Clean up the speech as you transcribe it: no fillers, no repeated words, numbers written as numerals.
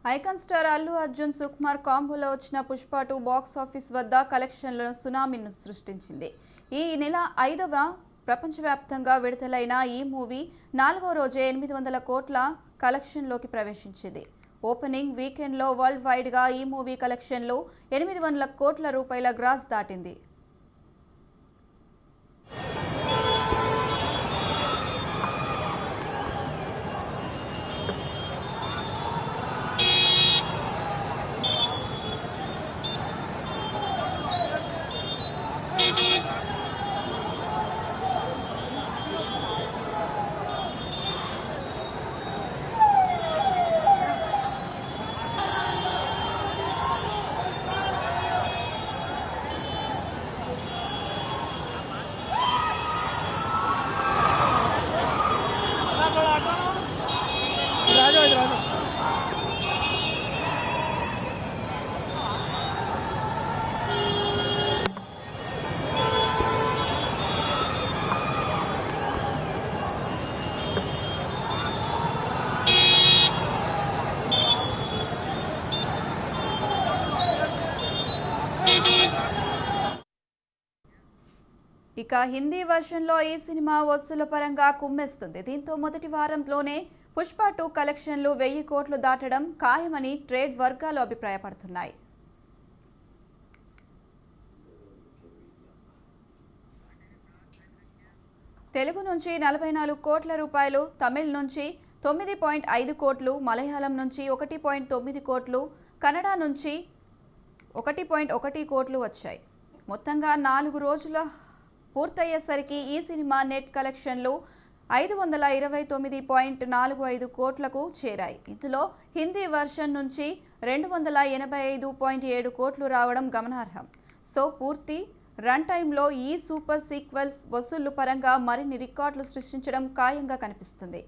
Icon star Allu Arjun Sukumar కాంబోలో వచ్చిన Pushpa 2 box office వద్ద కలెక్షన్లను సునామీని సృష్టించింది. ఈ నెల 5వ ప్రపంచవ్యాప్తంగా విడుదలైన ఈ మూవీ 4వ రోజే 800 కోట్ల కలెక్షన్లోకి ప్రవేశించింది. ఓపెనింగ్ వీకెండ్లో వరల్డ్ వైడ్గా ఈ మూవీ కలెక్షన్లు 800 కోట్ల రూపాయల గ్రాస్ దాటింది. ఇక హిందీ వర్షన్లో ఈ సినిమా వసూళ్ల పరంగా కుమ్మేస్తుంది. దీంతో మొదటి వారంలోనే పుష్ప 2 కలెక్షన్లు 1000 కోట్లు దాటడం ఖాయమని ట్రేడ్ వర్గాలు అభిప్రాయపడుతున్నాయి. తెలుగు నుంచి 44 కోట్ల రూపాయలు, తమిళ్ నుంచి 9.5 కోట్లు, మలయాళం నుంచి 1.9 కోట్లు, కన్నడ నుంచి 1.1 కోట్లు వచ్చాయి. మొత్తంగా 4 రోజుల పూర్తయ్యేసరికి ఈ సినిమా నెట్ కలెక్షన్లు 529.45 కోట్లకు చేరాయి. ఇందులో హిందీ వర్షన్ నుంచి 285.7 కోట్లు రావడం గమనార్హం. సో పూర్తి రన్ టైంలో ఈ సూపర్ సీక్వెల్స్ వసూళ్లు పరంగా మరిన్ని రికార్డులు సృష్టించడం ఖాయంగా కనిపిస్తుంది.